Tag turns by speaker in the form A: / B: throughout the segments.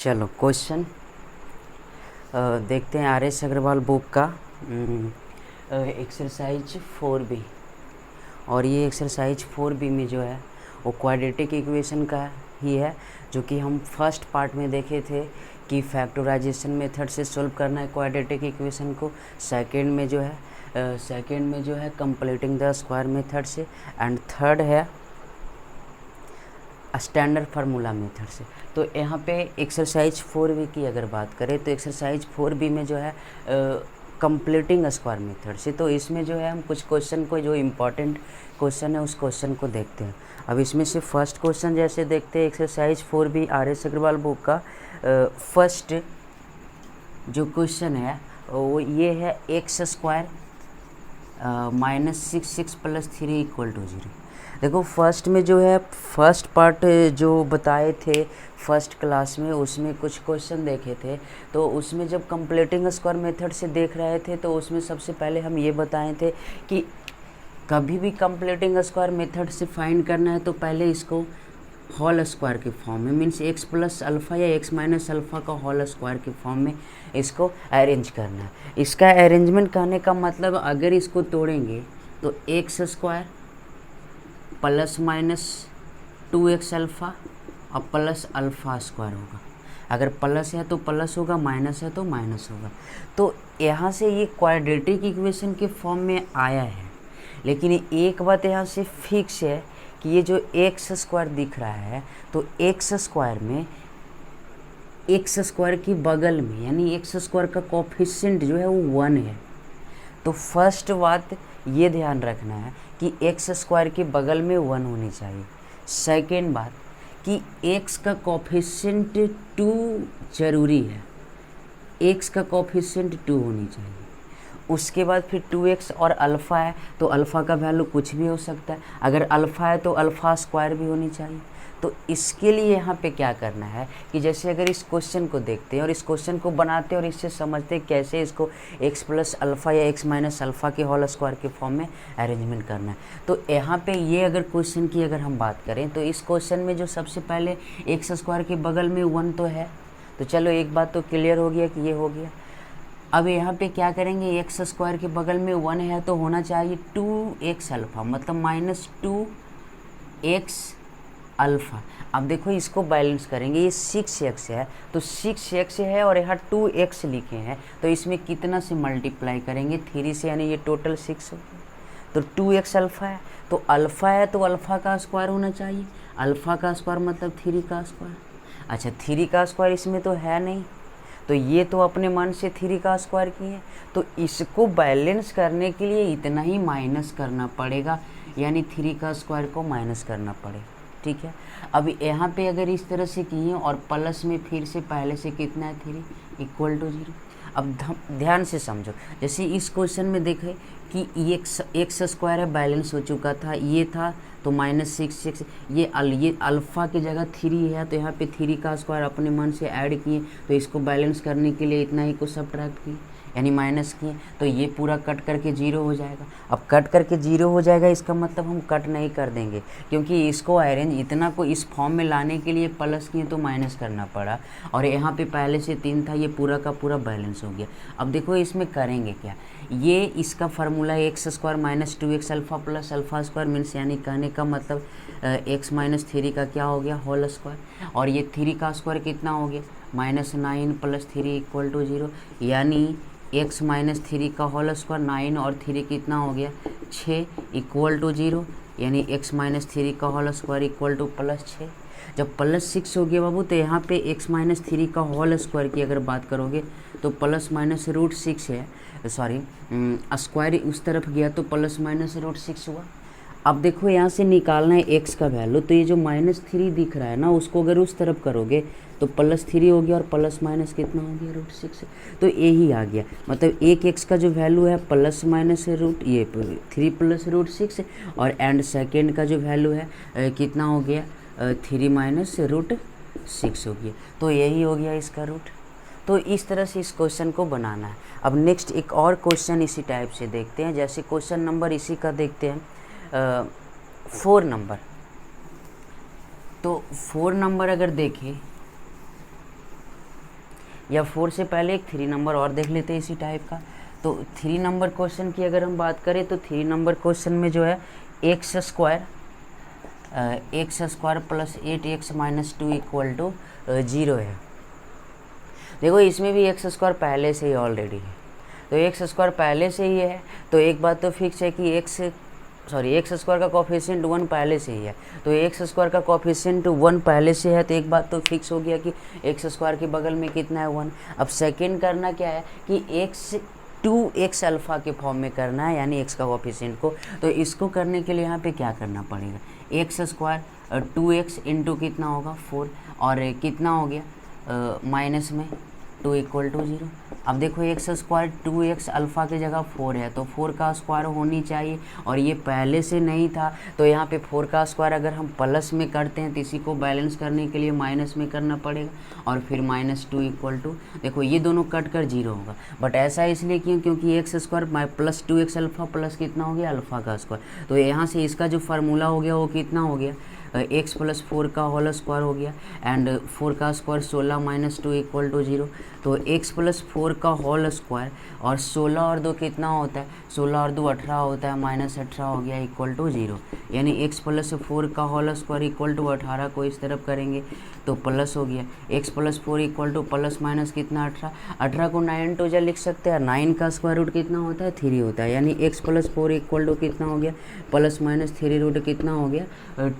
A: चलो क्वेश्चन देखते हैं आर एस अग्रवाल बुक का एक्सरसाइज 4B। और ये एक्सरसाइज 4B में जो है वो क्वाड्रेटिक इक्वेशन का ही है, जो कि हम फर्स्ट पार्ट में देखे थे कि फैक्टराइजेशन मेथड से सॉल्व करना है क्वाड्रेटिक इक्वेशन को। सेकंड में जो है कंप्लीटिंग द स्क्वायर मेथड से, एंड थर्ड है स्टैंडर्ड फार्मूला मेथड से। तो यहाँ पे एक्सरसाइज 4B की अगर बात करें तो एक्सरसाइज 4B में जो है कंप्लीटिंग स्क्वायर मेथड से, तो इसमें जो है हम कुछ क्वेश्चन को, जो इम्पोर्टेंट क्वेश्चन है उस क्वेश्चन को देखते हैं। अब इसमें से फर्स्ट क्वेश्चन जैसे देखते हैं exercise 4B R S Agarwal book का फर्स्ट जो क्वेश्चन है वो ये है एक्स स्क्वायर -6 + 3 = 0। देखो फर्स्ट में जो है फर्स्ट पार्ट जो बताए थे फर्स्ट क्लास में, उसमें कुछ क्वेश्चन देखे थे। तो उसमें जब कंप्लीटिंग स्क्वायर मेथड से देख रहे थे तो उसमें सबसे पहले हम ये बताए थे कि कभी भी कंप्लीटिंग स्क्वायर मेथड से फाइंड करना है तो पहले इसको होल स्क्वायर के फॉर्म में, मीन्स x + अल्फ़ा या x - अल्फ़ा का होल स्क्वायर के फॉर्म में इसको अरेंज करना है। इसका अरेंजमेंट करने का मतलब अगर इसको तोड़ेंगे तो x² ± 2x अल्फ़ा और प्लस अल्फ़ा स्क्वायर होगा। अगर प्लस है तो प्लस होगा, माइनस है तो माइनस होगा। तो यहाँ से ये क्वाड्रेटिक इक्वेशन के फॉर्म में आया है। लेकिन एक बात यहाँ से फिक्स है कि ये जो x² दिख रहा है तो x² में x² की बगल में, यानी x² का कोफिशिएंट जो है वो 1 है। तो फर्स्ट बात ये ध्यान रखना है कि x² के बगल में 1 होनी चाहिए। सेकेंड बात कि x का कोफिशिएंट 2 जरूरी है, x का कोफिशिएंट 2 होनी चाहिए। उसके बाद फिर 2x और अल्फ़ा है तो अल्फ़ा का वैल्यू कुछ भी हो सकता है। अगर अल्फ़ा है तो अल्फ़ा स्क्वायर भी होनी चाहिए। तो इसके लिए यहाँ पे क्या करना है कि जैसे अगर इस क्वेश्चन को देखते हैं और इस क्वेश्चन को बनाते हैं और इससे समझते हैं कैसे इसको x + अल्फ़ा या x - अल्फ़ा के होल स्क्वायर के फॉर्म में अरेंजमेंट करना है। तो यहाँ पे ये अगर क्वेश्चन की अगर हम बात करें तो इस क्वेश्चन में जो सबसे पहले x² के बगल में 1 तो है। तो चलो एक बात तो क्लियर हो गया कि ये हो गया। अब यहाँ पे क्या करेंगे, x² के बगल में 1 है तो होना चाहिए 2x अल्फ़ा, मतलब -2x अल्फ़ा। अब देखो इसको बैलेंस करेंगे, ये 6x है तो 6x है और यहाँ 2x लिखे हैं तो इसमें कितना से मल्टीप्लाई करेंगे, 3 से, यानी ये टोटल 6 हो गया। तो 2x अल्फ़ा है तो अल्फ़ा है तो अल्फ़ा का स्क्वायर होना चाहिए। अल्फ़ा का स्क्वायर मतलब 3 का स्क्वायर। अच्छा 3 का स्क्वायर इसमें तो है नहीं, तो ये तो अपने मन से 3 का स्क्वायर किए। तो इसको बैलेंस करने के लिए इतना ही माइनस करना पड़ेगा, यानी 3 का स्क्वायर को माइनस करना पड़ेगा। ठीक है, अब यहाँ पे अगर इस तरह से किए और प्लस में फिर से पहले से कितना है 3 = 0। अब ध्यान से समझो, जैसे इस क्वेश्चन में देखें कि x² है, बैलेंस हो चुका था, ये था तो -6 ये अल्फ़ा की जगह 3 है तो यहाँ पे 3 का स्क्वायर अपने मन से ऐड किए, तो इसको बैलेंस करने के लिए इतना ही को सब्ट्रैक्ट किए, यानी माइनस किए, तो ये पूरा कट करके 0 हो जाएगा। अब कट करके 0 हो जाएगा, इसका मतलब हम कट नहीं कर देंगे क्योंकि इसको अरेंज इतना को इस फॉर्म में लाने के लिए प्लस किए तो माइनस करना पड़ा, और यहाँ पे पहले से 3 था, ये पूरा का पूरा बैलेंस हो गया। अब देखो इसमें करेंगे क्या, ये इसका formula x² - 2x alpha plus alpha square, means यानी कहने का मतलब x - 3 का क्या हो गया होल स्क्वायर, और ये 3 का स्क्वायर कितना हो गया -9 + 3 = 0, यानी x - 3 का होल स्क्वायर 9 और 3 कितना हो गया 6 = 0, यानी x - 3 का होल स्क्वायर = +6। जब +6 हो गया बाबू तो यहाँ पे x - 3 का होल स्क्वायर की अगर बात करोगे तो ±√6 है, सॉरी स्क्वायर उस तरफ गया तो ±√6 हुआ। अब देखो यहाँ से निकालना है x का वैल्यू, तो ये जो -3 दिख रहा है ना उसको अगर उस तरफ करोगे तो +3 हो गया और प्लस माइनस कितना हो गया √6, तो यही आ गया। मतलब एक x का जो वैल्यू है ±3 + √6, और एंड सेकेंड का जो वैल्यू है कितना हो गया 3 - √6 हो गया, तो यही हो गया इसका रूट। तो इस तरह से इस क्वेश्चन को बनाना है। अब नेक्स्ट एक और क्वेश्चन इसी टाइप से देखते हैं, जैसे क्वेश्चन नंबर इसी का देखते हैं 4 नंबर। तो 4 नंबर अगर देखें या 4 से पहले एक 3 नंबर और देख लेते हैं इसी टाइप का। तो 3 नंबर क्वेश्चन की अगर हम बात करें तो 3 नंबर क्वेश्चन में जो है x square plus 8x minus 2 equal to 0 है। देखो इसमें भी एक्स स्क्वायर पहले से ही ऑलरेडी है, तो एक्स स्क्वायर पहले से ही है तो एक बात तो फिक्स है कि एक्स स्क्वायर का कोफिशिएंट 1 पहले से ही है, तो एक्स स्क्वायर का कोफिशिएंट 1 पहले से है, तो एक बात तो फिक्स हो गया कि एक्स स्क्वायर के बगल में कितना है 1। अब सेकेंड करना क्या है कि एक्स 2x अल्फ़ा के फॉर्म में करना है, यानी x का कोफिशिएंट को। तो इसको करने के लिए यहाँ पे क्या करना पड़ेगा, एक्स स्क्वायर 2x इंटू कितना होगा 4 और कितना हो गया माइनस में 2 इक्वल टू 0। अब देखो एक्स स्क्वायर 2x अल्फ़ा की जगह 4 है तो 4 का स्क्वायर होनी चाहिए, और ये पहले से नहीं था तो यहाँ पे 4 का स्क्वायर अगर हम प्लस में करते हैं तो इसी को बैलेंस करने के लिए माइनस में करना पड़ेगा, और फिर माइनस 2 इक्वल टू, देखो ये दोनों कट कर 0 होगा। बट ऐसा इसलिए क्यों, क्योंकि x square plus 2x alpha plus कितना हो गया अल्फ़ा का स्क्वायर, तो यहाँ से इसका जो फार्मूला हो गया वो कितना हो गया एक्स प्लस 4 का होल स्क्वायर हो गया, एंड 4 का स्क्वायर 16 माइनस 2 इक्वल टू 0। तो एक्स प्लस 4 का होल स्क्वायर और 16 और 2 कितना होता है, 16 और 2 18 होता है, माइनस 18 हो गया इक्वल टू 0। यानी एक्स प्लस 4 का होल स्क्वायर इक्वल टू 18 को इस तरफ करेंगे तो प्लस हो गया, x plus 4 equal to plus minus कितना 18 को 9 टू जा लिख सकते हैं, 9 का स्क्वायर रूट कितना होता है 3 होता है, यानी एक्स प्लस 4 इक्वल टू कितना हो गया प्लस माइनस 3 रूट कितना हो गया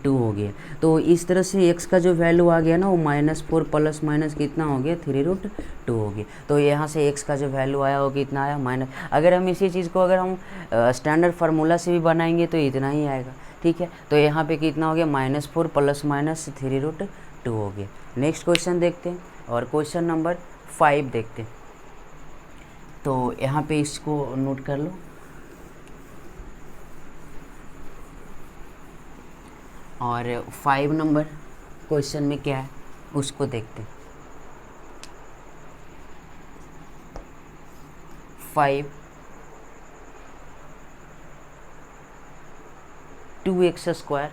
A: 2 हो गया। तो इस तरह से x का जो वैल्यू आ गया ना वो -4 प्लस माइनस कितना हो गया 3 रूट 2 हो गया। तो यहाँ से x का जो वैल्यू आया वो कितना आया माइनस, अगर हम इसी चीज़ को अगर हम स्टैंडर्ड फार्मूला से भी बनाएंगे तो इतना ही आएगा, ठीक है। तो यहाँ पे कितना हो गया -4 प्लस माइनस 3 रूट 2 हो गया। नेक्स्ट क्वेश्चन देखते हैं और क्वेश्चन नंबर 5 देखते हैं। तो यहाँ पे इसको नोट कर लो, और 5 नंबर क्वेश्चन में क्या है उसको देखते हैं। 5 2x स्क्वायर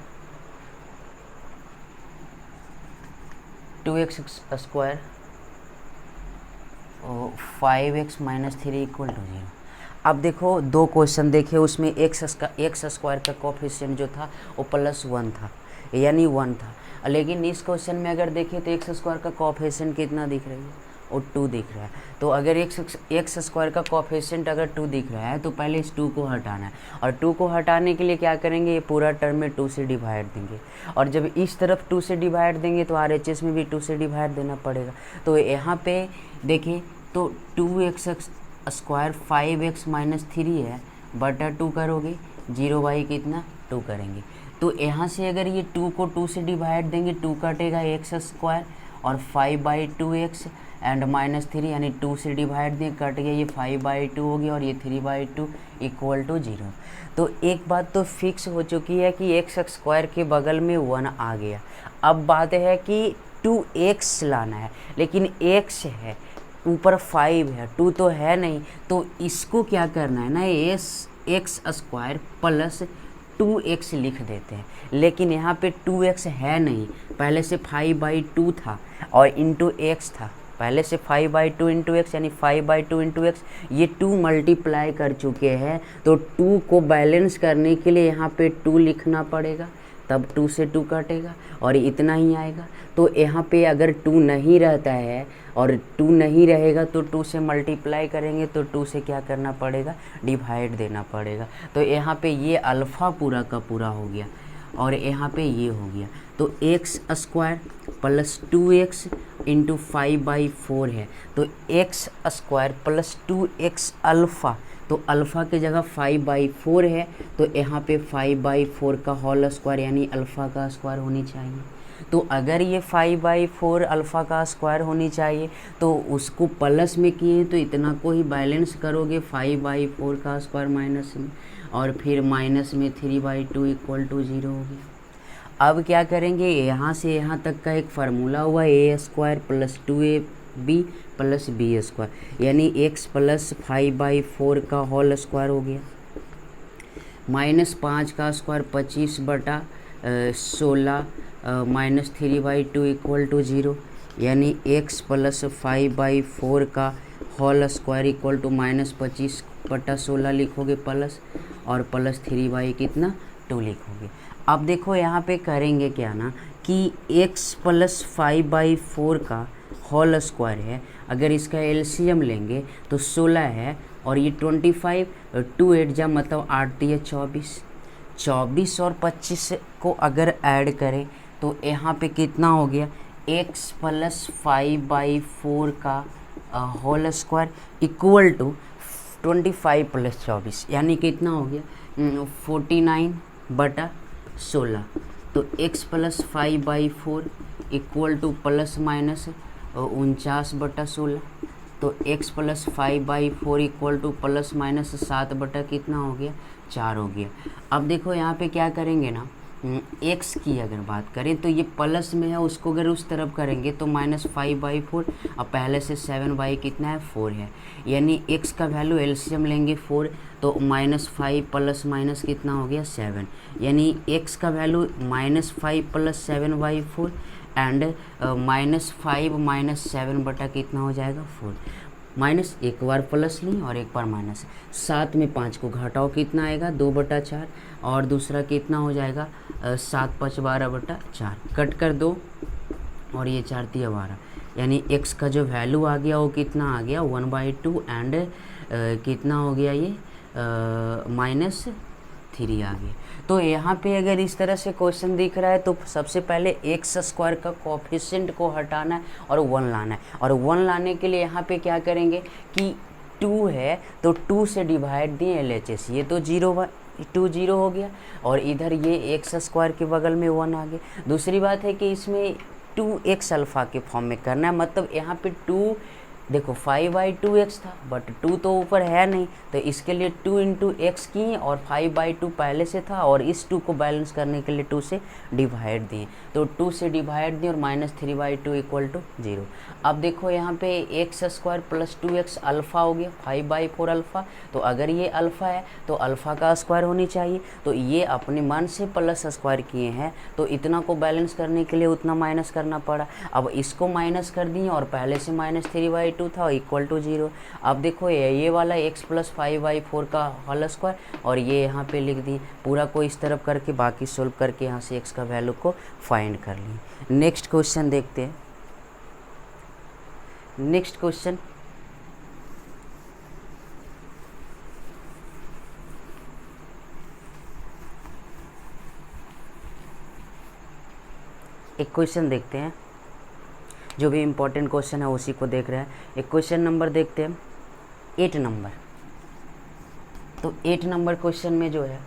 A: और 5x माइनस 3 इक्वल टू 0। अब देखो दो क्वेश्चन देखे, उसमें एक्स स्क्वायर का कोफिशिएंट जो था वो +1 था, यानी 1 था, लेकिन इस क्वेश्चन में अगर देखें तो एक्स स्क्वायर का कोफिशिएंट कितना दिख रही है और 2 दिख रहा है। तो अगर एक्स स्क्वायर का कोफिशिएंट अगर 2 दिख रहा है तो पहले इस 2 को हटाना है, और 2 को हटाने के लिए क्या करेंगे, ये पूरा टर्म में 2 से डिवाइड देंगे, और जब इस तरफ 2 से डिवाइड देंगे तो RHS में भी 2 से डिवाइड देना पड़ेगा। तो यहाँ पे देखें तो 2x स्क्वायर 5x माइनस 3 है बटा 2 करोगे 0 कितना 2 करेंगे। तो यहाँ से अगर ये 2 को 2 से डिवाइड देंगे 2 कटेगा एक्स स्क्वायर और 5/2x एंड -3 यानी 2 से डिवाइड दें कट गया, ये 5/2 हो गया और ये 3/2 इक्वल टू 0। तो एक बात तो फिक्स हो चुकी है कि एक्स स्क्वायर के बगल में 1 आ गया। अब बात है कि 2x लाना है, लेकिन x है ऊपर 5 है, 2 तो है नहीं, तो इसको क्या करना है ना, एक्स स्क्वायर प्लस 2x लिख देते हैं, लेकिन यहाँ पे 2x है नहीं, पहले से 5/2 था और इंटू x था, पहले से 5/2 इंटू एक्स यानी 5/2 इंटू एक्स, ये 2 मल्टीप्लाई कर चुके हैं, तो 2 को बैलेंस करने के लिए यहाँ पे 2 लिखना पड़ेगा, तब 2 से 2 कटेगा और इतना ही आएगा। तो यहाँ पे अगर 2 नहीं रहता है और 2 नहीं रहेगा तो 2 से मल्टीप्लाई करेंगे तो 2 से क्या करना पड़ेगा, डिवाइड देना पड़ेगा। तो यहाँ पे ये अल्फ़ा पूरा का पूरा हो गया और यहाँ पे ये हो गया, तो x square plus 2x into 5/4 है, तो x square plus 2x alpha, तो अल्फ़ा की जगह 5/4 है, तो यहाँ पे 5/4 का होल स्क्वायर यानी अल्फ़ा का स्क्वायर होनी चाहिए। तो अगर ये 5/4 अल्फ़ा का स्क्वायर होनी चाहिए तो उसको प्लस में किए तो इतना को ही बैलेंस करोगे 5/4 का स्क्वायर माइनस में, और फिर माइनस में 3/2 इक्वल टू 0 हो गया। अब क्या करेंगे, यहाँ से यहाँ तक का एक फार्मूला हुआ a square plus 2ab plus b square, यानी x प्लस 5/4 का होल स्क्वायर हो गया, -5 का स्क्वायर 25/16 -3/2 इक्वल टू 0, यानी x प्लस 5/4 का होल स्क्वायर इक्वल टू -25/16 लिखोगे प्लस, और प्लस 3 कितना 2 लिखोगे। अब देखो यहाँ पे करेंगे क्या ना कि x प्लस 5/4 का होल स्क्वायर है, अगर इसका एलसीएम लेंगे तो 16 है, और ये 25, 2 8 जा मतलब 8 दिए 24 और 25 को अगर ऐड करें तो यहाँ पे कितना हो गया, x प्लस 5/4 का whole square equal to 25 plus 24, यानी कितना हो गया 49/16। तो x plus 5/4 equal to plus minus 49/16। तो x plus 5/4 equal to plus minus 7 कितना हो गया 4 हो गया। अब देखो यहाँ पे क्या करेंगे ना, x की अगर बात करें तो ये प्लस में है, उसको अगर उस तरफ करेंगे तो -5/4, अब पहले से 7 कितना है 4 है, यानी x का वैल्यू एलसीएम लेंगे 4, तो -5 प्लस माइनस कितना हो गया 7, यानी x का वैल्यू -5 प्लस 7/4 एंड -5 - 7 कितना हो जाएगा 4, माइनस एक बार प्लस ली और एक बार माइनस, 7 में 5 को घटाओ कितना आएगा 2/4, और दूसरा कितना हो जाएगा 7 5 12/4, कट कर 2 और ये 4 3 12, यानी x का जो वैल्यू आ गया वो कितना आ गया 1/2 एंड कितना हो गया ये -3 आ गया। तो यहाँ पे अगर इस तरह से क्वेश्चन दिख रहा है तो सबसे पहले एक्स स्क्वायर का कोफिशिएंट को हटाना है और 1 लाना है, और 1 लाने के लिए यहाँ पे क्या करेंगे कि 2 है तो 2 से डिवाइड दिए LHS, ये तो 0 हो गया, और इधर ये एक्स स्क्वायर के बगल में 1 आ गया। दूसरी बात है कि इसमें 2x अल्फ़ा के फॉर्म में करना है, मतलब यहाँ पे 2 देखो 5/2x था बट 2 तो ऊपर है नहीं, तो इसके लिए 2 × x की, और 5/2 पहले से था, और इस 2 को बैलेंस करने के लिए 2 से डिवाइड दिए, तो 2 से डिवाइड दिए और -3/2 इक्वल टू 0। अब देखो यहाँ पे x square plus 2x alpha हो गया 5/4 अल्फ़ा, तो अगर ये अल्फ़ा है तो अल्फ़ा का स्क्वायर होनी चाहिए, तो ये अपने मन से प्लस स्क्वायर किए हैं, तो इतना को बैलेंस करने के लिए उतना माइनस करना पड़ा। अब इसको माइनस कर दिए और पहले से -3/2 था इक्वल टू 0। अब देखो ये वाला x प्लस 5/4 का होल स्क्वायर, और ये यहाँ पे लिख दी, पूरा को इस तरफ करके बाकी सोल्व करके यहाँ से x का वैल्यू को फाइंड कर लिए। नेक्स्ट क्वेश्चन देखते हैं। नेक्स्ट क्वेश्चन एक क्वेश्चन देखते हैं, जो भी इम्पोर्टेंट क्वेश्चन है उसी को देख रहे हैं। एक क्वेश्चन नंबर देखते हैं 8 नंबर। तो 8 नंबर क्वेश्चन में जो है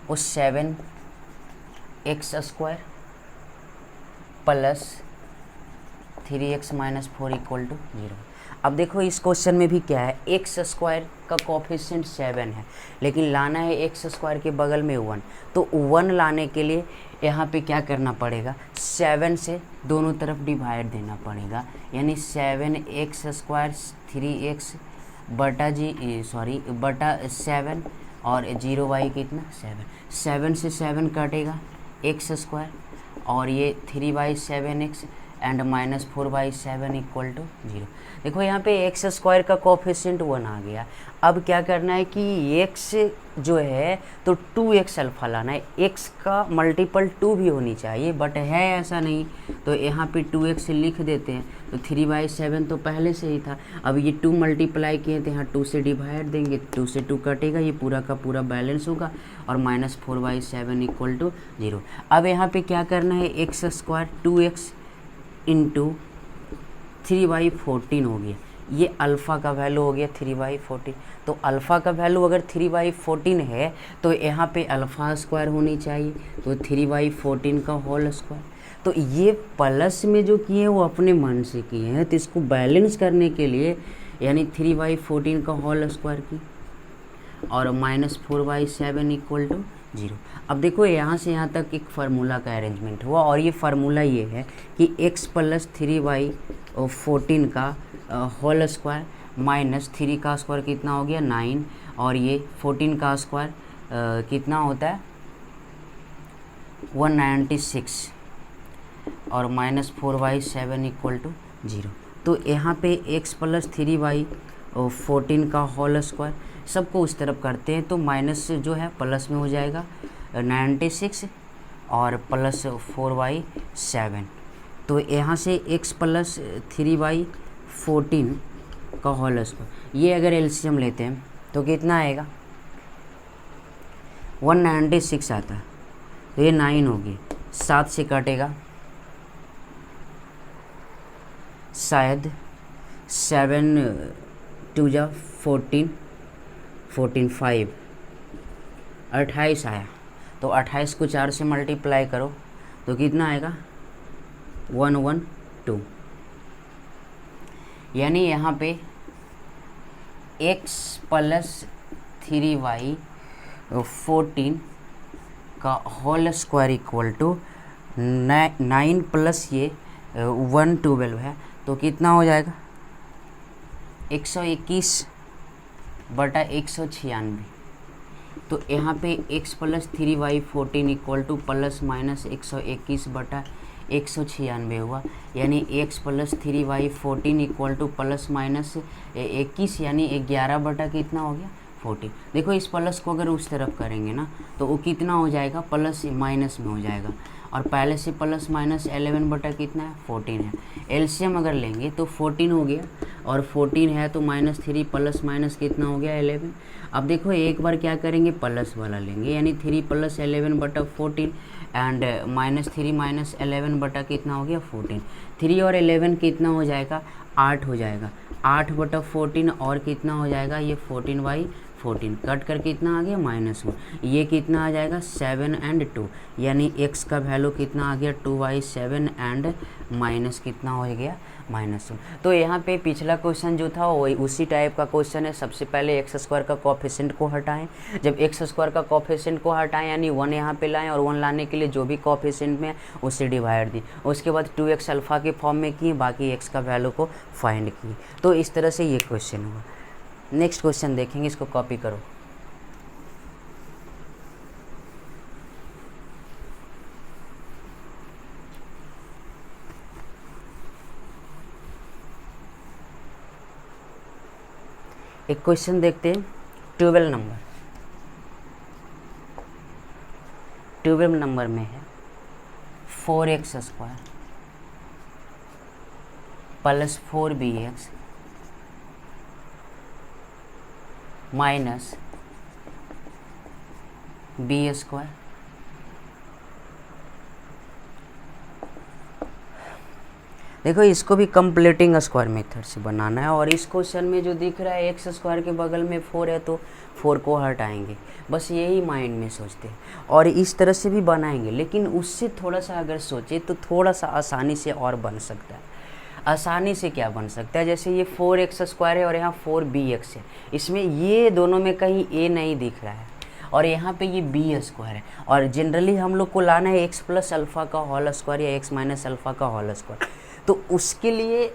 A: वो 7x² plus 3x - 4 equal to 0। अब देखो इस क्वेश्चन में भी क्या है, x² का कोफिशिएंट 7 है, लेकिन लाना है x² के बगल में 1, तो 1 लाने के लिए यहाँ पे क्या करना पड़ेगा, 7 से दोनों तरफ डिवाइड देना पड़ेगा, यानी 7x² 3x बटा 7 और 0y कितना 7 से 7 कटेगा x² और ये 3/7x एंड -4/7 इक्वल टू 0। देखो यहाँ पे x² का कोफिशिएंट 1 आ गया। अब क्या करना है कि x जो है तो 2x अल्फ़ा लाना है, x का मल्टीपल 2 भी होनी चाहिए, बट है ऐसा नहीं, तो यहाँ पे 2x लिख देते हैं। तो 3/7 तो पहले से ही था, अब ये 2 मल्टीप्लाई किए तो यहाँ 2 से डिवाइड देंगे, 2 से 2 कटेगा, ये पूरा का पूरा बैलेंस होगा, और -4/7 इक्वल टू 0। अब यहाँ पे क्या करना है, x² 2x इंटू 3/14 हो गया, ये अल्फ़ा का वैल्यू हो गया 3/14। तो अल्फ़ा का वैल्यू अगर 3/14 है तो यहाँ पे अल्फ़ा स्क्वायर होनी चाहिए, तो 3/14 का होल स्क्वायर। तो ये प्लस में जो किए हैं वो अपने मन से किए हैं, तो इसको बैलेंस करने के लिए यानी 3/14 का होल स्क्वायर की, और -4/7 इक्वल टू 0। अब देखो यहाँ से यहाँ तक एक फार्मूला का अरेंजमेंट हुआ, और ये फार्मूला ये है कि x प्लस 3/14 का होल स्क्वायर माइनस 3 का स्क्वायर कितना हो गया 9, और ये 14 का स्क्वायर कितना होता है 196, और -4/7 इक्वल टू 0। तो यहाँ पे x प्लस 3y और 14 का होल स्क्वायर, सबको उस तरफ करते हैं तो माइनस जो है प्लस में हो जाएगा 96 और प्लस 4y 7। तो यहाँ से x प्लस 3y 14 का होल स्क्वायर, ये अगर एलसीएम लेते हैं तो कितना आएगा 196 आता है, तो ये 9 होगी, 7 से काटेगा शायद 7 2 जा 14 14 5 28 आया। तो 28 को 4 से मल्टीप्लाई करो तो कितना आएगा 112। यानी यहाँ पे x प्लस 3y 14 का whole square equal to 9 plus ये 112 है, तो कितना हो जाएगा 121 बटा 196। तो यहाँ पे x plus 3y 14 equal to plus minus 121 बटा 196 हुआ। यानी x plus 3y 14 equal to plus minus 21 यानी 11 बटा कितना हो गया 14। देखो इस प्लस को अगर उस तरफ करेंगे ना तो वो कितना हो जाएगा प्लस माइनस में हो जाएगा, और पहले से प्लस माइनस 11 बटा कितना है 14 है। एलसीएम अगर लेंगे तो 14 हो गया, और 14 है तो -3 प्लस माइनस कितना हो गया 11। अब देखो एक बार क्या करेंगे प्लस वाला लेंगे, यानी 3 प्लस 11 बटा 14 एंड -3 माइनस 11 बटा कितना हो गया 14। 3 और 11 कितना हो जाएगा 8 हो जाएगा, 8 बटा 14 और कितना हो जाएगा ये 14/14, कट कर कितना आ गया -1। ये कितना आ जाएगा 7 एंड 2, यानी x का वैल्यू कितना आ गया 2/7 एंड माइनस कितना हो गया -1। तो यहाँ पे पिछला क्वेश्चन जो था वही उसी टाइप का क्वेश्चन है। सबसे पहले एक्स स्क्वायर का कोफिशिएंट को हटाएं, जब एक्स स्क्वायर का कोफिशिएंट को हटाएं यानी 1 यहाँ पे लाएं, और 1 लाने के लिए जो भी कोफिशिएंट में उससे डिवाइड दी, उसके बाद 2x अल्फ़ा के फॉर्म में किए, बाकी x का वैल्यू को फाइंड किए। तो इस तरह से ये क्वेश्चन हुआ। नेक्स्ट क्वेश्चन देखेंगे, इसको कॉपी करो। एक क्वेश्चन देखते हैं 12 नंबर में है 4x square plus 4bx minus b square. देखो इसको भी कंप्लीटिंग स्क्वायर मेथड से बनाना है, और इस क्वेश्चन में जो दिख रहा है एक्स स्क्वायर के बगल में 4 है तो 4 को हटाएंगे, बस यही माइंड में सोचते हैं, और इस तरह से भी बनाएंगे। लेकिन उससे थोड़ा सा अगर सोचे तो थोड़ा सा आसानी से और बन सकता है। आसानी से क्या बन सकता है, जैसे ये 4x स्क्वायर है और यहाँ 4bx है, इसमें ये दोनों में कहीं a नहीं दिख रहा है, और यहाँ पे ये b स्क्वायर है, और जनरली हम लोग को लाना है x प्लस अल्फ़ा का होल स्क्वायर या x माइनस अल्फ़ा का होल स्क्वायर। तो उसके लिए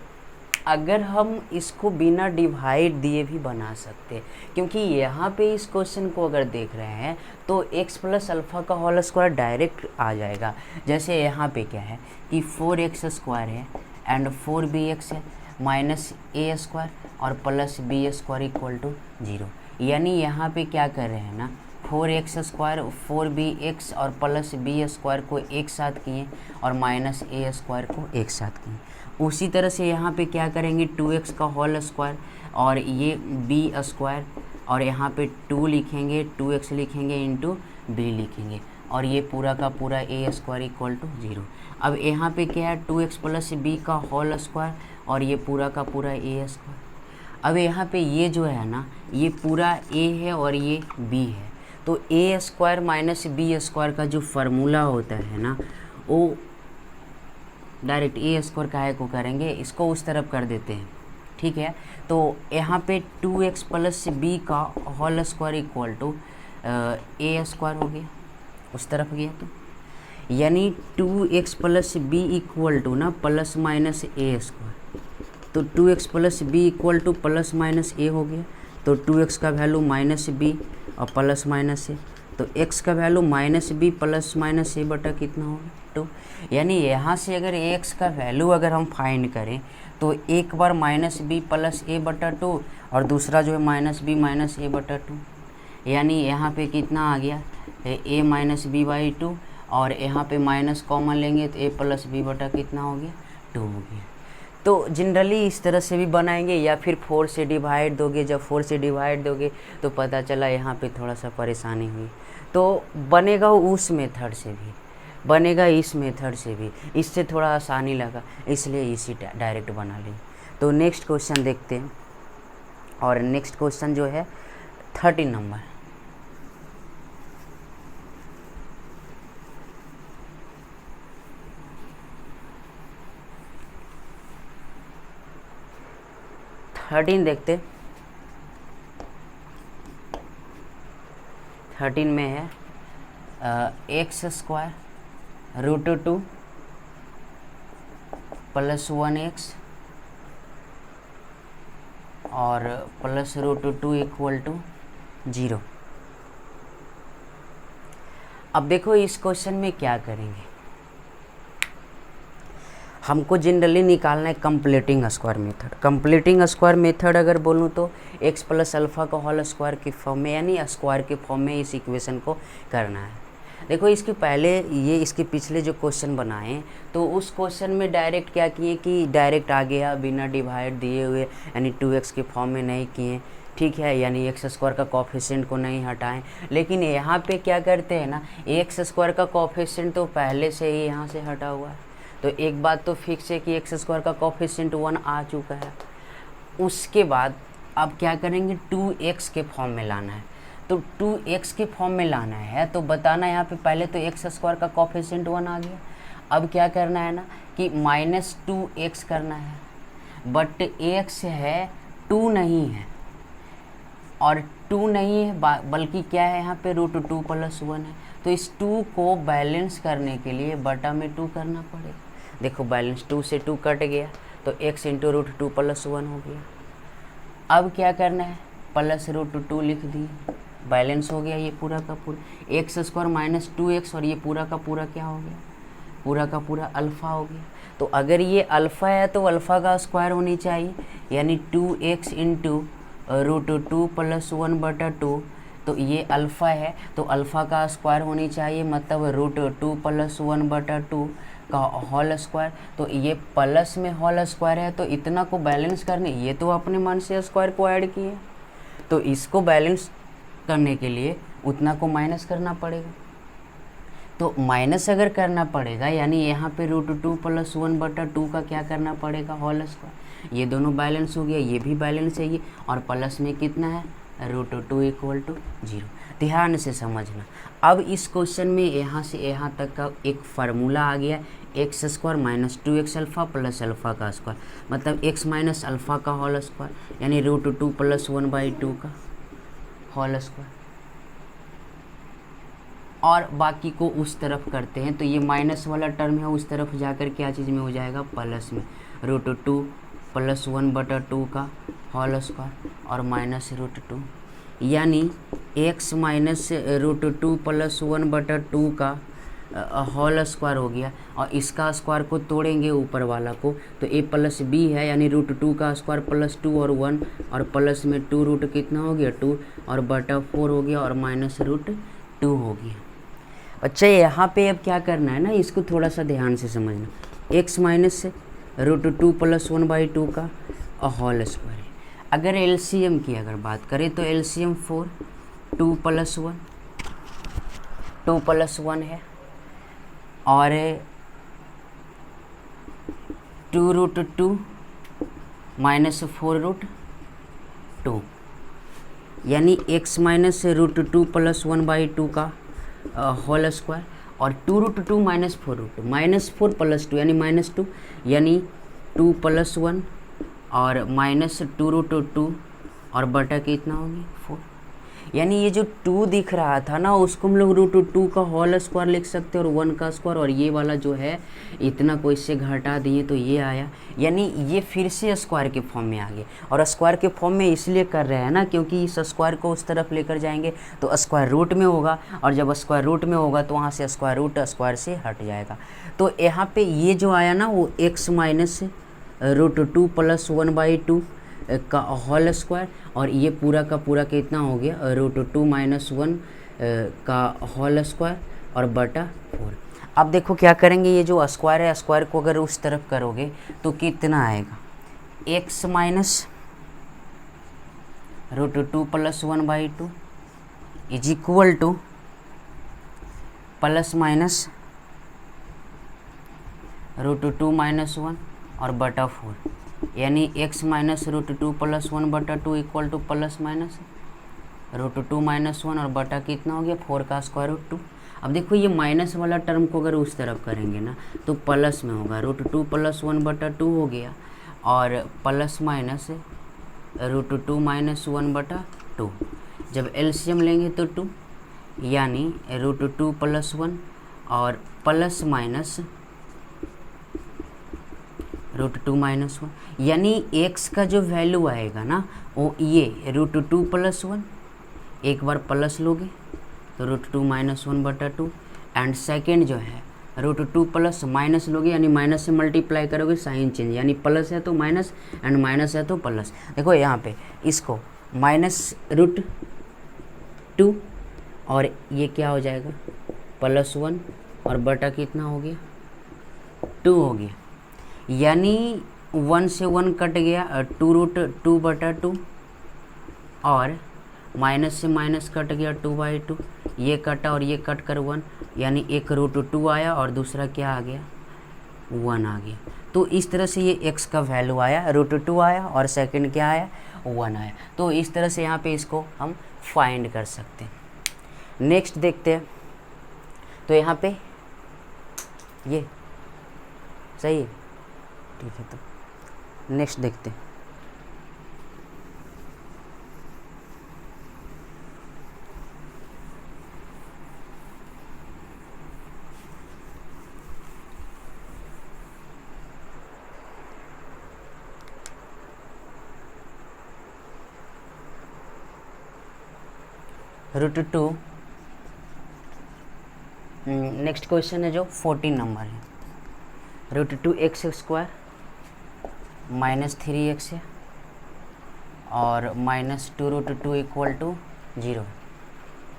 A: अगर हम इसको बिना डिवाइड दिए भी बना सकते हैं, क्योंकि यहाँ पे इस क्वेश्चन को अगर देख रहे हैं तो x प्लस अल्फ़ा का होल स्क्वायर डायरेक्ट आ जाएगा। जैसे यहाँ पे क्या है कि 4x स्क्वायर है एंड 4bx है माइनस a स्क्वायर और plus b square equal to 0। यानी यहाँ पे क्या कर रहे हैं ना 4x स्क्वायर 4bx और प्लस b स्क्वायर को एक साथ किए और माइनस a स्क्वायर को एक साथ किए। उसी तरह से यहाँ पे क्या करेंगे 2x का होल स्क्वायर और ये b स्क्वायर, और यहाँ पे 2 लिखेंगे 2x लिखेंगे इंटू b लिखेंगे, और ये पूरा का पूरा a स्क्वायर इक्वल टू 0। अब यहाँ पे क्या है 2x प्लस b का होल स्क्वायर और ये पूरा का पूरा a स्क्वायर। अब यहाँ पे ये जो है ना ये पूरा a है और ये b है, तो a square minus b square का जो फार्मूला होता है ना वो डायरेक्ट a स्क्वायर काहे को करेंगे, इसको उस तरफ कर देते हैं, ठीक है। तो यहाँ पे 2x प्लस b का whole square equal to a square हो गया, उस तरफ गया तो यानी 2x plus b equal to ना प्लस माइनस a स्क्वायर। तो 2x plus b equal to plus minus a हो गया, तो 2x का वैल्यू माइनस b और प्लस माइनस a, तो x का value -b plus minus a बटा कितना होगा 2। यानी यहाँ से अगर x का वैल्यू अगर हम फाइंड करें तो एक बार -b प्लस a बटा 2 और दूसरा जो है -b माइनस a बटा 2, यानी यहाँ पे कितना आ गया a माइनस बी बाई 2 और यहाँ पे माइनस कॉमन लेंगे तो a प्लस b बटा कितना हो गया 2 हो गया। तो जनरली इस तरह से भी बनाएंगे या फिर 4 से डिवाइड दोगे, जब 4 से डिवाइड दोगे तो पता चला यहाँ पे थोड़ा सा परेशानी हुई, तो बनेगा उस मेथड से भी, बनेगा इस मेथड से भी, इससे थोड़ा आसानी लगा इसलिए इसी डायरेक्ट बना ली। तो नेक्स्ट क्वेश्चन देखते हैं, और नेक्स्ट क्वेश्चन जो है 13 नंबर। देखते 13 में है x square root 2 plus 1x और प्लस रूट 2 इक्वल टू 0। अब देखो इस क्वेश्चन में क्या करेंगे, हमको जनरली निकालना है completing square method. Completing square method अगर बोलूँ तो x प्लस अल्फ़ा का होल स्क्वायर के फॉर्म में, यानी स्क्वायर के फॉर्म में इस इक्वेशन को करना है। देखो इसके पहले ये इसके पिछले जो क्वेश्चन बनाए तो उस क्वेश्चन में डायरेक्ट क्या किए कि डायरेक्ट आ गया बिना डिवाइड दिए हुए, यानी 2x के फॉर्म में नहीं किए, ठीक है, यानी एक्स स्क्वायर का कोफिशिएंट को नहीं हटाएं। लेकिन यहाँ पे क्या करते हैं ना, एक्स स्क्वायर का कोफिशिएंट तो पहले से ही यहाँ से हटा हुआ है, तो एक बात तो फिक्स है कि एक्स स्क्वायर का कोफिशिएंट 1 आ चुका है। उसके बाद अब क्या करेंगे, 2x के फॉर्म में लाना है। तो 2x के फॉर्म में लाना है तो बताना यहाँ पे पहले तो एक्स स्क्वायर का कोफिशिएंट 1 आ गया। अब क्या करना है ना कि -2x करना है, बट x है 2 नहीं है, और 2 नहीं है बल्कि क्या है यहाँ पे √2 प्लस 1 है। तो इस 2 को बैलेंस करने के लिए बटा में 2 करना पड़ेगा। देखो बैलेंस 2 से 2 कट गया तो x इंटू √2 प्लस 1 हो गया। अब क्या करना है, प्लस √2 लिख दिए, बैलेंस हो गया ये पूरा का पूरा, एक्स स्क्वायर माइनस 2x और ये पूरा का पूरा क्या हो गया, पूरा का पूरा अल्फ़ा हो गया। तो अगर ये अल्फ़ा है तो अल्फ़ा का स्क्वायर होनी चाहिए, यानी 2x इंटू √2 प्लस 1 बटा 2, तो ये अल्फ़ा है तो अल्फ़ा का स्क्वायर होनी चाहिए, मतलब √2 प्लस 1 बटा 2 का होल स्क्वायर। तो ये प्लस में होल स्क्वायर है तो इतना को बैलेंस करने, ये तो अपने मन से स्क्वायर को ऐड किए, तो इसको बैलेंस करने के लिए उतना को माइनस करना पड़ेगा। तो माइनस अगर करना पड़ेगा यानी यहाँ पे √2 प्लस 1 बटा 2 का क्या करना पड़ेगा, होल स्क्वायर। ये दोनों बैलेंस हो गया, ये भी बैलेंस है ये, और प्लस में कितना है √2 इक्वल टू 0। ध्यान से समझना। अब इस क्वेश्चन में यहाँ से यहाँ तक का एक फार्मूला आ गया, x square minus 2x alpha plus alpha का स्क्वायर, मतलब x माइनस अल्फ़ा का होल स्क्वायर, यानी √2 प्लस 1/2 का होल स्क्वायर। और बाकी को उस तरफ करते हैं तो ये माइनस वाला टर्म है उस तरफ जाकर क्या चीज़ में हो जाएगा, प्लस में, √2 प्लस 1 बटा 2 का होल स्क्वायर और माइनस √2, यानी x माइनस √2 प्लस 1 बटा 2 का होल स्क्वायर हो गया। और इसका स्क्वायर को तोड़ेंगे ऊपर वाला को तो a प्लस b है, यानी √2 का स्क्वायर प्लस 2 और 1, और प्लस में 2 रूट कितना हो गया 2 और बटा 4 हो गया और माइनस √2 हो गया। अच्छा यहाँ पे अब क्या करना है ना, इसको थोड़ा सा ध्यान से समझना, x माइनस √2 प्लस 1/2 का होल स्क्वायर है। अगर एलसीएम की अगर बात करें तो एलसीएम 4, 2 प्लस 1 है, और 2√2 माइनस 4√2, यानी x माइनस √2 प्लस 1/2 का होल स्क्वायर, और 2√2 माइनस 4√2, -4 प्लस 2 यानी -2, यानी 2 प्लस 1 और माइनस 2√2 और बटा कितना होगी 4। यानी ये जो 2 दिख रहा था ना उसको हम लोग √2 का होल स्क्वायर लिख सकते हैं और 1 का स्क्वायर, और ये वाला जो है इतना को इससे घटा दिए तो ये आया, यानी ये फिर से स्क्वायर के फॉर्म में आ गया। और स्क्वायर के फॉर्म में इसलिए कर रहे हैं ना क्योंकि इस स्क्वायर को उस तरफ लेकर जाएंगे तो स्क्वायर रूट में होगा, और जब स्क्वायर रूट में होगा तो वहाँ से स्क्वायर रूट स्क्वायर से हट जाएगा। तो यहाँ पे ये जो आया ना वो x माइनस √2 + 1/2 का होल स्क्वायर, और ये पूरा का पूरा कितना हो गया √2 - 1 का होल स्क्वायर और बटा 4। अब देखो क्या करेंगे, ये जो स्क्वायर है स्क्वायर को अगर उस तरफ करोगे तो कितना आएगा, x minus √2 + 1/2 is equal to plus minus √2 - 1 और बटा 4, यानी x minus √2 + 1/2 equal to plus minus √2 - 1 और बटा कितना हो गया 4 का स्क्वायर रूट 2। अब देखो ये माइनस वाला टर्म को अगर उस तरफ करेंगे ना तो प्लस में होगा, √2 + 1/2 हो गया और प्लस माइनस √2 - 1/2। जब एलसीएम लेंगे तो 2, यानी √2 + 1 और प्लस माइनस √2 - 1, यानी x का जो वैल्यू आएगा ना वो ये √2 + 1, एक बार प्लस लोगे तो √2 - 1/2, एंड सेकेंड जो है √2 प्लस माइनस लोगे यानी माइनस से मल्टीप्लाई करोगे साइन चेंज, यानी प्लस है तो माइनस एंड माइनस है तो प्लस। देखो यहाँ पे इसको -√2 और ये क्या हो जाएगा +1 और बटा कितना हो गया 2 हो गया, यानी 1 से 1 कट गया 2√2/2 और माइनस से माइनस कट गया 2/2, ये कटा और ये कट कर 1, यानी एक √2 आया और दूसरा क्या आ गया 1 आ गया। तो इस तरह से ये x का वैल्यू आया, √2 आया और सेकंड क्या आया 1 आया। तो इस तरह से यहाँ पे इसको हम फाइंड कर सकते हैं। नेक्स्ट देखते हैं, तो यहाँ पे ये सही है, ठीक है। तो नेक्स्ट देखते हैं, √2। नेक्स्ट क्वेश्चन है जो 14 नंबर है, √2x² -3x है और -2√2 = 0,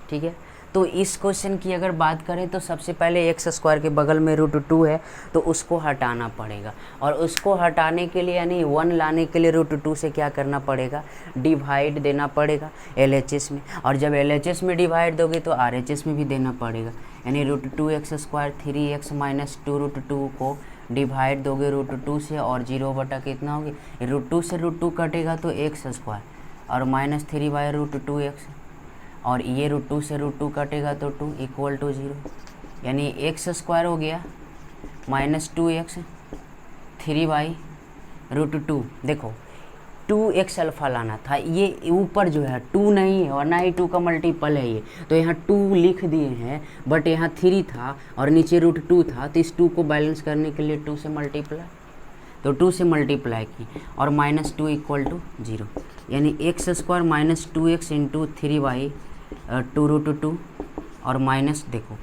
A: ठीक है। तो इस क्वेश्चन की अगर बात करें तो सबसे पहले x² के बगल में √2 है तो उसको हटाना पड़ेगा, और उसको हटाने के लिए यानी 1 लाने के लिए √2 से क्या करना पड़ेगा डिवाइड देना पड़ेगा LHS में, और जब LHS में डिवाइड दोगे तो RHS में भी देना पड़ेगा, यानी √2x² 3x - 2√2 को डिवाइड दोगे √2 से और 0 बटा कितना होगी, √2 से √2 कटेगा तो x² और -3/√2x, और ये √2 से √2 कटेगा तो 2 = 0, यानी x² हो गया -2x 3/√2। देखो 2x अल्फ़ा लाना था, ये ऊपर जो है 2 नहीं है और ना ही 2 का मल्टीपल है ये, तो यहाँ 2 लिख दिए हैं, बट यहाँ 3 था और नीचे √2 था, तो इस 2 को बैलेंस करने के लिए 2 से मल्टीप्लाई, तो 2 से मल्टीप्लाई की और -2 = 0, यानी x² -2x × 3/2√2 और माइनस। देखो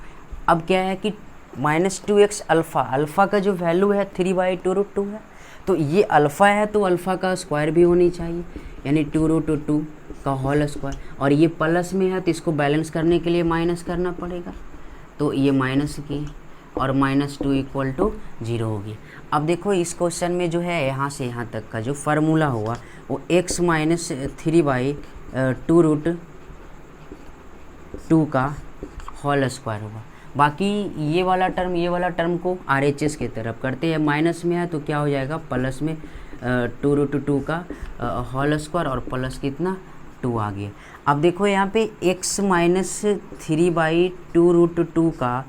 A: अब क्या है कि -2x अल्फ़ा का जो वैल्यू है 3/2√2 है, तो ये अल्फ़ा है तो अल्फ़ा का स्क्वायर भी होनी चाहिए, यानी 2√2 का होल स्क्वायर, और ये प्लस में है तो इसको बैलेंस करने के लिए माइनस करना पड़ेगा, तो ये माइनस की और -2 = 0 होगी। अब देखो इस क्वेश्चन में जो है यहाँ से यहाँ तक का जो फार्मूला हुआ वो x - 3/2√2 का होल स्क्वायर होगा। बाकी ये वाला टर्म को RHS की तरफ करते हैं, माइनस में है तो क्या हो जाएगा प्लस में 2√2 का होल स्क्वायर और प्लस कितना 2 आ गया। अब देखो यहाँ पे x - 3/2√2 का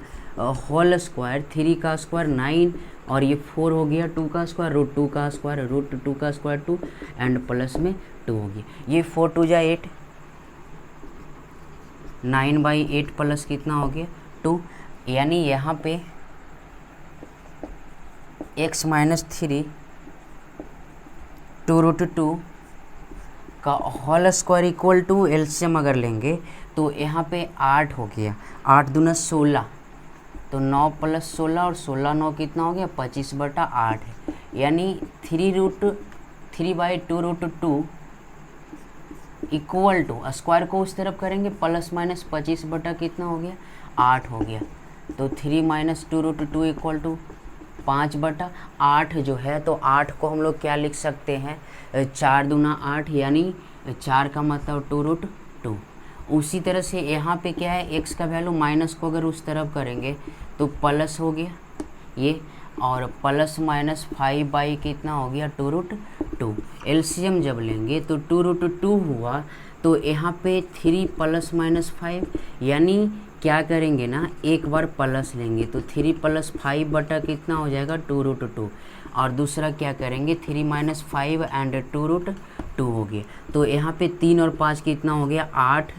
A: होल स्क्वायर, 3 का स्क्वायर 9 और ये 4 हो गया, 2 का स्क्वायर √2 का स्क्वायर √2 का स्क्वायर 2 एंड प्लस में 2 हो गया, ये 4 × 2 = 8 9/8 प्लस कितना हो गया 2, यानी यहाँ पे x माइनस 3 2√2 का whole square equal to LCM अगर लेंगे तो यहाँ पे 8 हो गया, 8 दूना 16, तो 9 + 16 और 16 9 कितना हो गया 25/8 है, यानी 3√3/2√2 इक्वल टू स्क्वायर को उस तरफ करेंगे प्लस माइनस 25 बटा कितना हो गया 8 हो गया, तो 3 - 2√2 इक्वल टू 5/8 जो है, तो 8 को हम लोग क्या लिख सकते हैं 4 दूना 8, यानी 4 का मतलब 2√2। उसी तरह से यहाँ पे क्या है x का वैल्यू माइनस को अगर उस तरफ करेंगे तो प्लस हो गया ये, और प्लस माइनस 5 कितना हो गया 2√2। एलसीएम जब लेंगे तो 2√2 हुआ, तो यहाँ पे 3 + -5, यानी क्या करेंगे ना एक बार प्लस लेंगे तो 3 + 5 बटा कितना हो जाएगा 2√2, और दूसरा क्या करेंगे 3 - 5 एंड 2√2 हो गया, तो यहाँ पे 3 और 5 कितना हो गया 8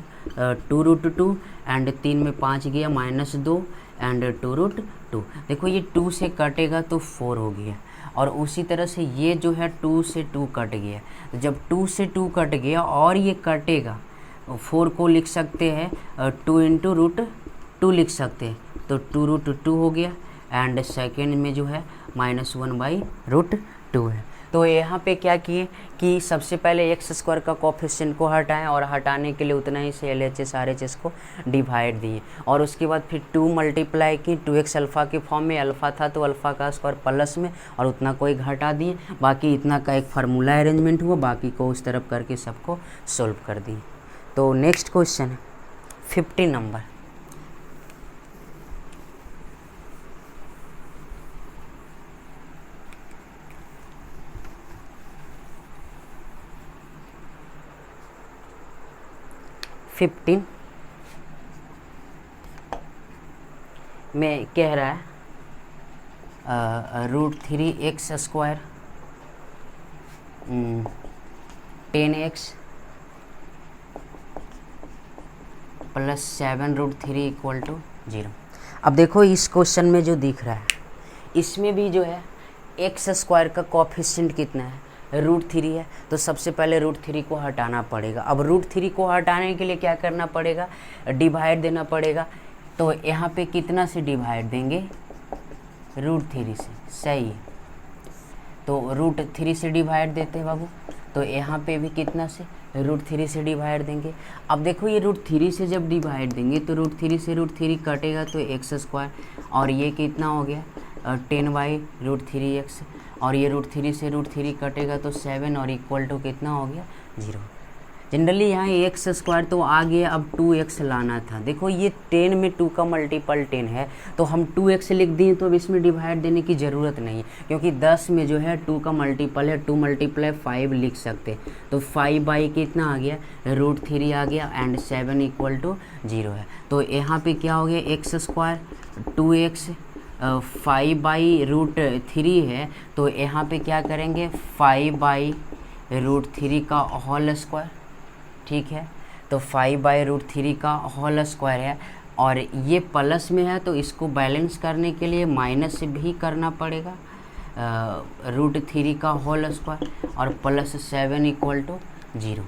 A: 2√2 एंड 3 में 5 गया -2 एंड 2√2। देखो ये 2 से कटेगा तो 4 हो गया, और उसी तरह से ये जो है 2 से 2 कट गया, जब 2 से 2 कट गया और ये कटेगा 4 को लिख सकते हैं 2 × √2 लिख सकते हैं, तो 2√2 हो गया, एंड सेकेंड में जो है -1/√2 है। तो यहाँ पे क्या किए कि सबसे पहले x² का कोफिशिएंट को हटाएं, और हटाने के लिए उतना ही से LHS RHS को डिवाइड दिए, और उसके बाद फिर 2 मल्टीप्लाई की 2x अल्फ़ा के फॉर्म में, अल्फ़ा था तो अल्फ़ा का स्क्वायर प्लस में, और उतना को एक घटा दिए, बाकी इतना का एक फार्मूला अरेंजमेंट हुआ, बाकी को उस तरफ करके सबको सोल्व कर दिए। तो नेक्स्ट क्वेश्चन है 50 नंबर। में कह रहा है √3x² 10x + 7√3 = 0। अब देखो इस क्वेश्चन में जो दिख रहा है, इसमें भी जो है x² का कोफिशिएंट कितना है √3 है, तो सबसे पहले √3 को हटाना पड़ेगा। अब √3 को हटाने के लिए क्या करना पड़ेगा डिवाइड देना पड़ेगा, तो यहाँ पे कितना से डिवाइड देंगे √3 से, सही है, तो √3 से डिवाइड देते हैं बाबू, तो यहाँ पे भी कितना से √3 से डिवाइड देंगे। अब देखो ये √3 से जब डिवाइड देंगे तो √3 से √3 कटेगा तो x², और ये कितना हो गया 10/√3x, और ये √3 से √3 कटेगा तो 7, और इक्वल टू कितना हो गया 0। जनरली यहाँ x² तो आ गया, अब 2x लाना था। देखो ये 10 में 2 का मल्टीपल 10 है, तो हम 2x लिख दिए, तो अब इसमें डिवाइड देने की ज़रूरत नहीं, क्योंकि 10 में जो है 2 का मल्टीपल है, 2 × 5 लिख सकते, तो 5 कितना आ गया √3 आ गया, एंड 7 = 0 है। तो यहाँ पे क्या हो गया x² 2x 5/√3 है, तो यहाँ पे क्या करेंगे 5/√3 का होल स्क्वायर, ठीक है, तो 5/√3 का होल स्क्वायर है, और ये प्लस में है तो इसको बैलेंस करने के लिए माइनस भी करना पड़ेगा √3 का होल स्क्वायर, और प्लस 7 = 0।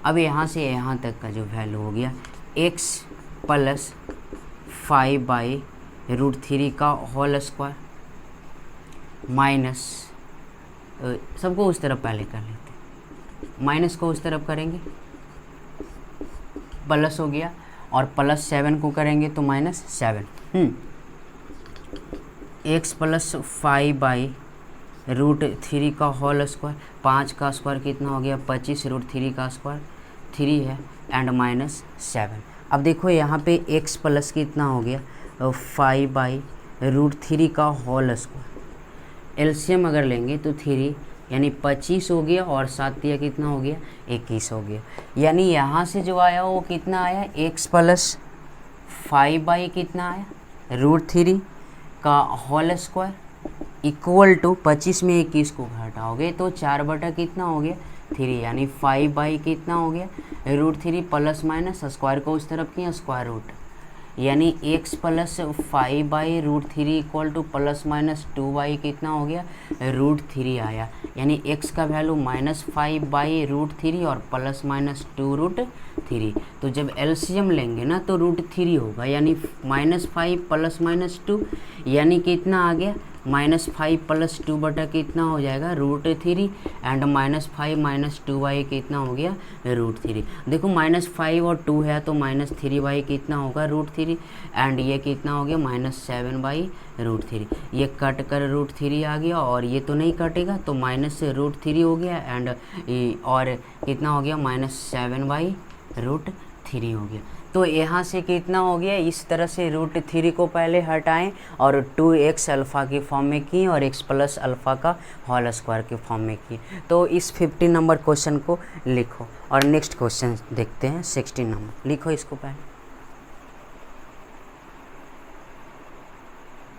A: अब यहाँ से यहाँ तक का जो वैल्यू हो गया x + 5/√3 का होल स्क्वायर माइनस, सबको उस तरफ पहले कर लेते हैं, माइनस को उस तरफ करेंगे प्लस हो गया, और प्लस 7 को करेंगे तो -7। x + 5/√3 का होल स्क्वायर, 5 का स्क्वायर कितना हो गया 25, √3 का स्क्वायर 3 है, एंड -7। अब देखो यहाँ पे x प्लस कितना हो गया 5/√3 का होल स्क्वायर, एलसीएम अगर लेंगे तो 3, यानी 25 हो गया, और 7 दिया कितना हो गया 21 हो गया, यानी यहाँ से जो आया वो कितना आया x + 5 कितना आया √3 का होल स्क्वायर इक्वल टू 25 में 21 को घटाओगे तो 4 बटा कितना हो गया 3, यानी 5 कितना हो गया √3 प्लस माइनस स्क्वायर को उस तरफ किया स्क्वायर रूट, यानी x plus 5/√3 equal to plus minus 2y कितना हो गया √3 आया, यानी x का वैल्यू -5/√3 और प्लस माइनस 2√3। तो जब एलसीएम लेंगे ना तो √3 होगा, यानी -5 प्लस माइनस 2, यानी कितना आ गया -5 प्लस 2 बटा कितना हो जाएगा √3 एंड -5 माइनस 2y कितना हो गया √3। देखो -5 और 2 है तो -3y कितना होगा √3 एंड ये कितना हो गया -7/√3। ये कट कर √3 आ गया और ये तो नहीं कटेगा तो -√3 हो गया एंड और कितना हो गया -7/√3 हो गया। तो यहाँ से कितना हो गया, इस तरह से √3 को पहले हटाएं और 2x अल्फ़ा के फॉर्म में किए और x प्लस अल्फ़ा का होल स्क्वायर के फॉर्म में किए। तो इस 15 नंबर क्वेश्चन को लिखो और नेक्स्ट क्वेश्चन देखते हैं 16 नंबर। लिखो इसको पहले।